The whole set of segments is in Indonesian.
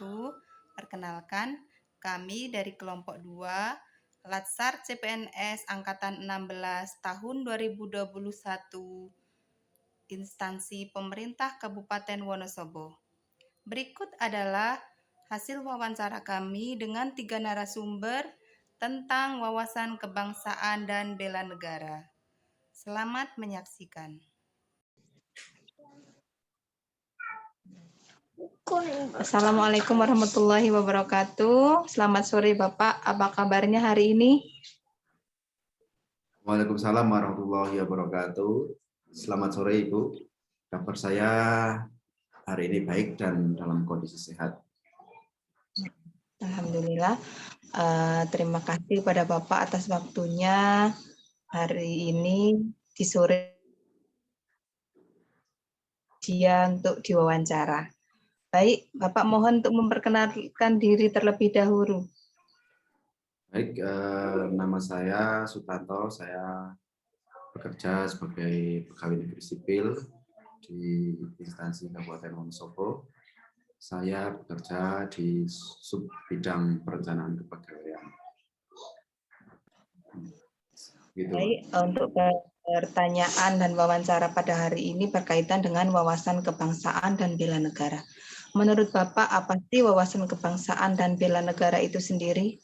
wabarakatuh. Perkenalkan, kami dari kelompok 2, Latsar CPNS Angkatan 16 tahun 2021, instansi pemerintah Kabupaten Wonosobo. Berikut adalah hasil wawancara kami dengan 3 narasumber tentang wawasan kebangsaan dan bela negara. Selamat menyaksikan. Assalamualaikum warahmatullahi wabarakatuh. Selamat sore Bapak, apa kabarnya hari ini? Waalaikumsalam warahmatullahi wabarakatuh. Selamat sore Ibu. Kabar saya hari ini baik dan dalam kondisi sehat. Alhamdulillah. Terima kasih pada Bapak atas waktunya hari ini di sore dia untuk diwawancara. Baik, Bapak mohon untuk memperkenalkan diri terlebih dahulu. Baik, nama saya Sutanto. Saya bekerja sebagai pegawai negeri sipil di instansi Kabupaten Wonosobo. Saya bekerja di sub bidang perencanaan kepegawaian. Gitu. Baik, untuk pertanyaan dan wawancara pada hari ini berkaitan dengan wawasan kebangsaan dan bela negara. Menurut Bapak, apa sih wawasan kebangsaan dan bela negara itu sendiri?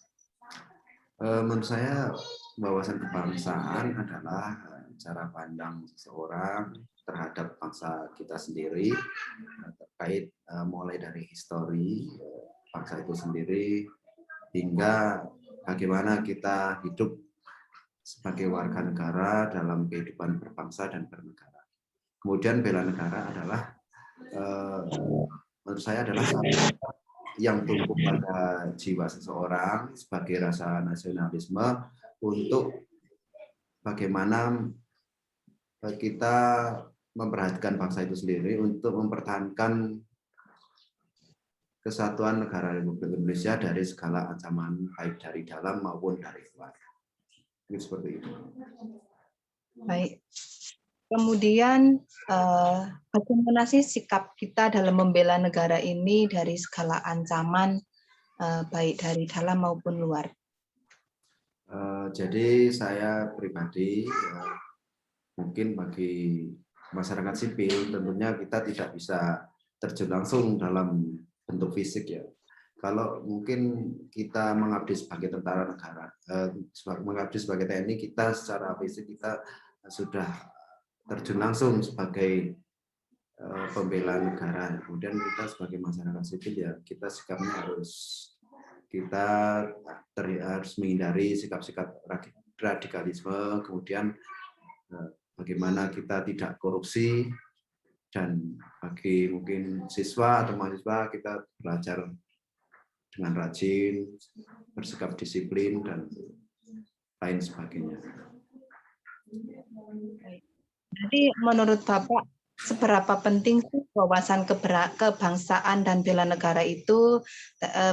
Menurut saya wawasan kebangsaan adalah cara pandang seseorang terhadap bangsa kita sendiri terkait mulai dari histori bangsa itu sendiri hingga bagaimana kita hidup sebagai warga negara dalam kehidupan berbangsa dan bernegara. Kemudian bela negara adalah menurut saya adalah yang tumbuh pada jiwa seseorang sebagai rasa nasionalisme untuk bagaimana kita memperhatikan bangsa itu sendiri untuk mempertahankan kesatuan negara Republik Indonesia dari segala ancaman baik dari dalam maupun dari luar. Ini seperti itu. Baik. Kemudian bagaimana sih sikap kita dalam membela negara ini dari segala ancaman baik dari dalam maupun luar? Jadi saya pribadi mungkin bagi masyarakat sipil tentunya kita tidak bisa terjun langsung dalam bentuk fisik ya. Kalau mungkin kita mengabdi sebagai tentara negara, mengabdi sebagai TNI, kita secara fisik kita sudah terjun langsung sebagai pembela negara. Kemudian kita sebagai masyarakat sipil ya kita sikapnya harus menghindari sikap-sikap radikalisme, kemudian bagaimana kita tidak korupsi, dan bagi mungkin siswa atau mahasiswa kita belajar dengan rajin, bersikap disiplin, dan lain sebagainya. Jadi menurut Bapak, seberapa penting sih wawasan kebangsaan dan bela negara itu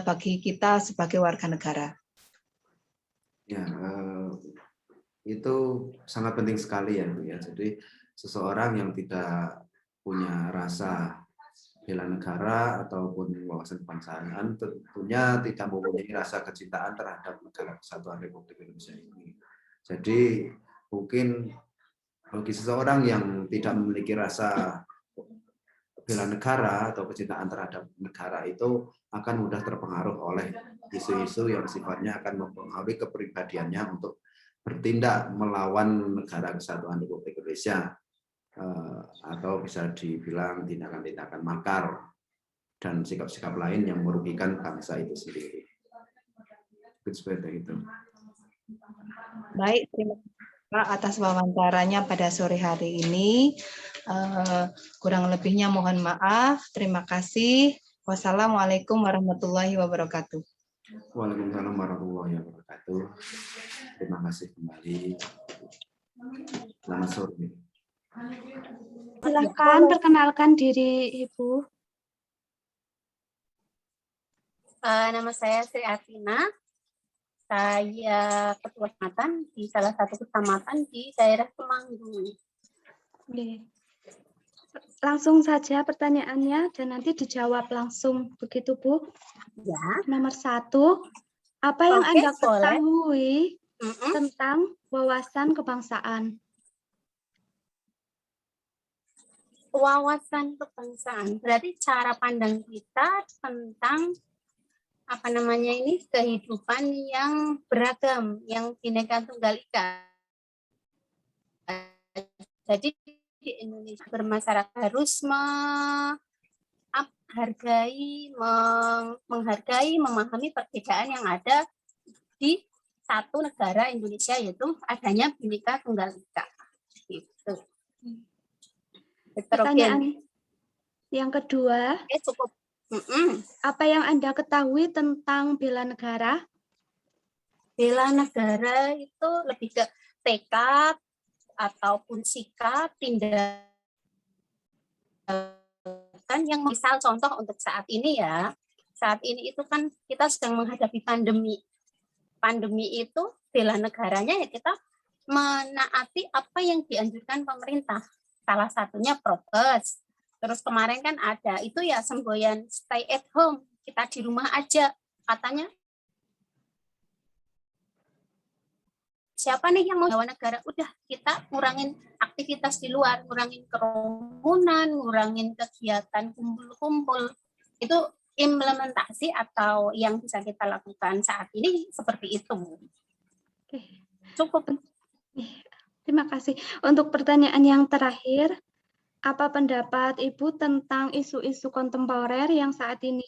bagi kita sebagai warga negara? Ya, itu sangat penting sekali ya. Jadi seseorang yang tidak punya rasa bela negara ataupun wawasan kebangsaan tentunya tidak mempunyai rasa kecintaan terhadap negara kesatuan Republik Indonesia ini. Jadi mungkin bagi seseorang yang tidak memiliki rasa bela negara atau kecintaan terhadap negara itu akan mudah terpengaruh oleh isu-isu yang sifatnya akan mempengaruhi kepribadiannya untuk bertindak melawan negara kesatuan Republik Indonesia, atau bisa dibilang tindakan-tindakan makar dan sikap-sikap lain yang merugikan bangsa itu sendiri. Seperti itu. Baik, terima kasih Pak atas wawancaranya pada sore hari ini. Kurang lebihnya mohon maaf. Terima kasih. Wassalamualaikum warahmatullahi wabarakatuh. Waalaikumsalam warahmatullahi wabarakatuh. Terima kasih kembali. Selamat sore. Silakan perkenalkan diri Ibu. Nama saya Sri Atina. Saya ketua kecamatan di salah satu kecamatan di daerah Temanggung. langsung saja pertanyaannya dan nanti dijawab langsung begitu Bu. Ya, Nomor 1, apa yang Oke, Anda boleh. ketahui mm-mm. tentang wawasan kebangsaan? Wawasan kebangsaan. Berarti cara pandang kita tentang apa namanya ini kehidupan yang beragam, yang bineka tunggal ika. Jadi di Indonesia bermasyarakat harus menghargai, memahami perbedaan yang ada di satu negara Indonesia, yaitu adanya bineka tunggal ika. Gitu. Pertanyaan yang kedua, Oke, cukup. Mm-mm. apa yang Anda ketahui tentang bela negara? Bela negara itu lebih ke tekad ataupun sikap tindakan yang misal contoh untuk saat ini ya. Saat ini itu kan kita sedang menghadapi pandemi. Pandemi itu bela negaranya ya kita menaati apa yang dianjurkan pemerintah. Salah satunya prokes. Terus kemarin kan ada itu ya semboyan stay at home, kita di rumah aja. Katanya siapa nih yang mau bawa negara? Udah kita ngurangin aktivitas di luar, ngurangin kerumunan, ngurangin kegiatan kumpul-kumpul. Itu implementasi atau yang bisa kita lakukan saat ini seperti itu. Oke. Cukup. Terima kasih. Untuk pertanyaan yang terakhir, apa pendapat Ibu tentang isu-isu kontemporer yang saat ini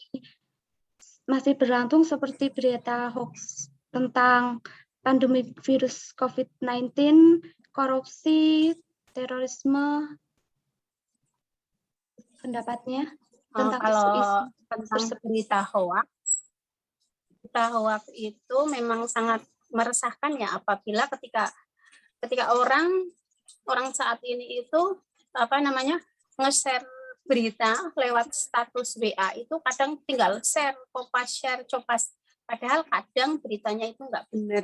masih berlangsung seperti berita hoax tentang pandemi virus COVID-19, korupsi, terorisme? Pendapatnya tentang Kalau isu-isu tentang tersebut. berita hoax itu memang sangat meresahkan ya apabila ketika orang saat ini itu apa namanya nge-share berita lewat status WA itu kadang tinggal share, copas. Padahal kadang beritanya itu nggak benar.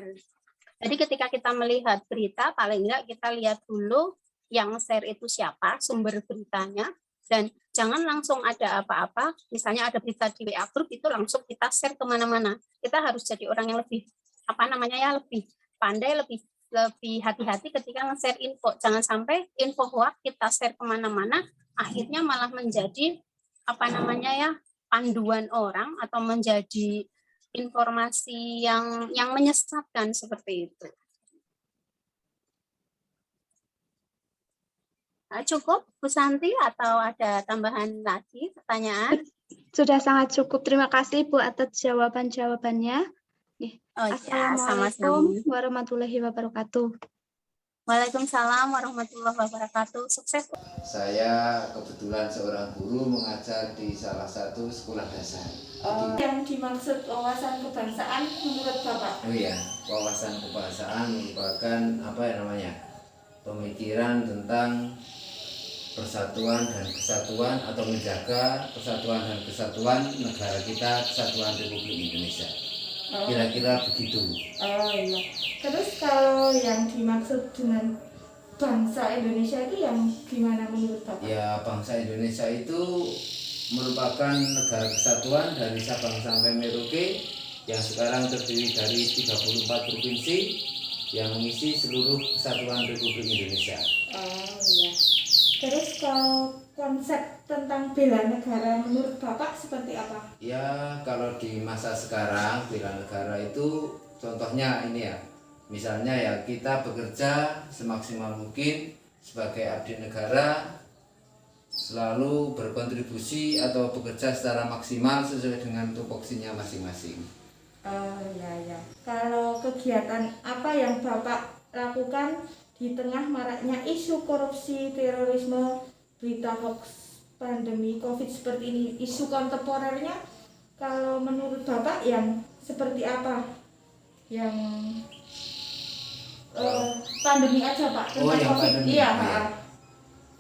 Jadi ketika kita melihat berita, paling nggak kita lihat dulu yang share itu siapa, sumber beritanya, dan jangan langsung ada apa-apa, misalnya ada berita di WA group itu langsung kita share kemana-mana. Kita harus jadi orang yang lebih lebih pandai, lebih hati-hati ketika nge-share info. Jangan sampai info hoax kita share kemana-mana, akhirnya malah menjadi panduan orang atau menjadi informasi yang menyesatkan seperti itu. Nah, cukup Bu Santi atau ada tambahan lagi pertanyaan? Sudah sangat cukup. Terima kasih Bu atas jawaban-jawabannya. Oh ya, Assalamualaikum sama-sama. warahmatullahi wabarakatuh. Waalaikumsalam warahmatullahi wabarakatuh. Sukses. Saya kebetulan seorang guru mengajar di salah satu sekolah dasar. Yang dimaksud wawasan kebangsaan menurut Bapak? Oh iya, wawasan kebangsaan merupakan pemikiran tentang persatuan dan kesatuan atau menjaga persatuan dan kesatuan negara kita, Kesatuan Republik Indonesia. Kira-kira begitu. Oh iya. Terus kalau yang dimaksud dengan bangsa Indonesia itu yang gimana menurut Bapak? Ya, bangsa Indonesia itu merupakan negara kesatuan dari Sabang sampai Merauke yang sekarang terdiri dari 34 provinsi yang mengisi seluruh Kesatuan Republik Indonesia. Oh iya. Terus kalau konsep tentang bela negara menurut Bapak seperti apa? Ya, kalau di masa sekarang bela negara itu contohnya ini ya. Misalnya ya kita bekerja semaksimal mungkin sebagai abdi negara, selalu berkontribusi atau bekerja secara maksimal sesuai dengan tupoksinya masing-masing. Oh iya. Kalau kegiatan apa yang Bapak lakukan di tengah maraknya isu korupsi, terorisme, berita hoax, pandemi COVID seperti ini, isu kontemporernya, kalau menurut Bapak yang seperti apa? Yang pandemi aja Pak, tentang yang COVID. pandemi. Iya,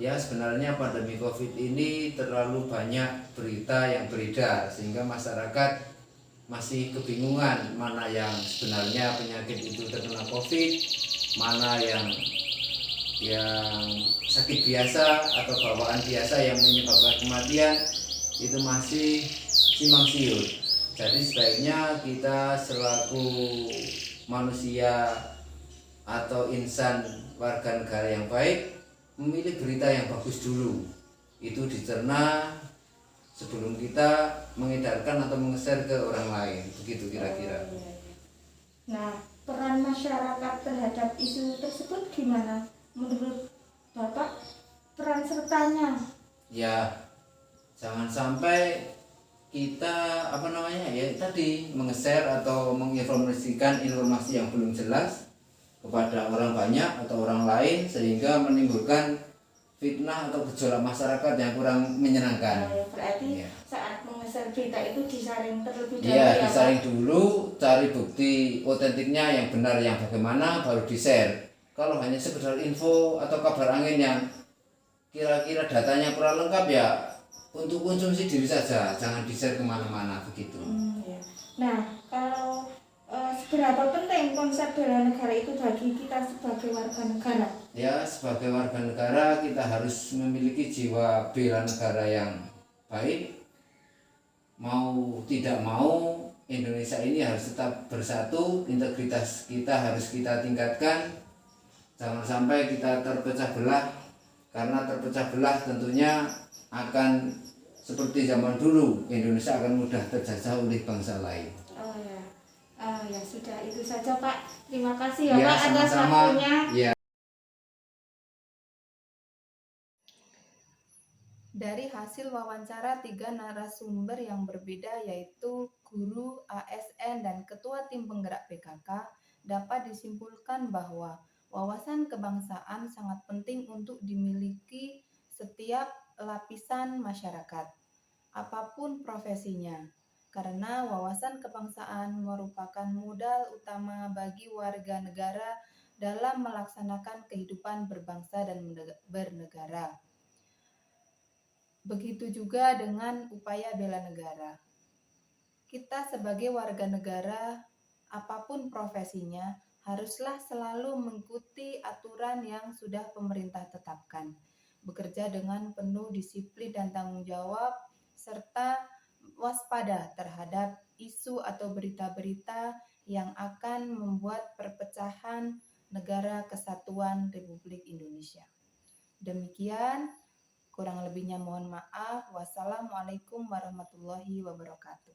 Ya, sebenarnya pandemi COVID ini terlalu banyak berita yang beredar sehingga masyarakat masih kebingungan mana yang sebenarnya penyakit itu terkena COVID, mana yang sakit biasa atau bawaan biasa yang menyebabkan kematian itu masih simpang siur. Jadi sebaiknya kita selaku manusia atau insan warga negara yang baik memilih berita yang bagus dulu. Itu dicerna sebelum kita mengedarkan atau mengeser ke orang lain. Begitu kira-kira. Nah, peran masyarakat terhadap isu tersebut gimana? Menurut Bapak, peran sertanya? Ya, jangan sampai kita tadi mengeser atau menginformasikan informasi yang belum jelas kepada orang banyak atau orang lain sehingga menimbulkan fitnah atau gejolak masyarakat yang kurang menyenangkan. Berarti Ya. saat mengeser berita itu disaring terlebih dahulu Iya, ya, disaring Pak? dulu, cari bukti otentiknya yang benar yang bagaimana baru di-share. Kalau hanya sekedar info atau kabar angin yang kira-kira datanya kurang lengkap ya untuk konsumsi diri saja, jangan di-share kemana-mana begitu. Ya. Nah, kalau seberapa penting konsep bela negara itu bagi kita sebagai warga negara? Ya, sebagai warga negara kita harus memiliki jiwa bela negara yang baik. Mau tidak mau Indonesia ini harus tetap bersatu, integritas kita harus kita tingkatkan. Jangan sampai kita terpecah belah, karena terpecah belah tentunya akan seperti zaman dulu, Indonesia akan mudah terjajah oleh bangsa lain. Oh ya, ya sudah itu saja Pak. Terima kasih ya, Ya, Pak atas sama-sama. waktunya. Ya. Dari hasil wawancara 3 narasumber yang berbeda yaitu guru, ASN, dan ketua tim penggerak PKK, dapat disimpulkan bahwa wawasan kebangsaan sangat penting untuk dimiliki setiap lapisan masyarakat, apapun profesinya, karena wawasan kebangsaan merupakan modal utama bagi warga negara dalam melaksanakan kehidupan berbangsa dan bernegara. Begitu juga dengan upaya bela negara. Kita sebagai warga negara, apapun profesinya, haruslah selalu mengikuti aturan yang sudah pemerintah tetapkan, bekerja dengan penuh disiplin dan tanggung jawab, serta waspada terhadap isu atau berita-berita yang akan membuat perpecahan negara kesatuan Republik Indonesia. Demikian. Kurang lebihnya mohon maaf. Wassalamualaikum warahmatullahi wabarakatuh.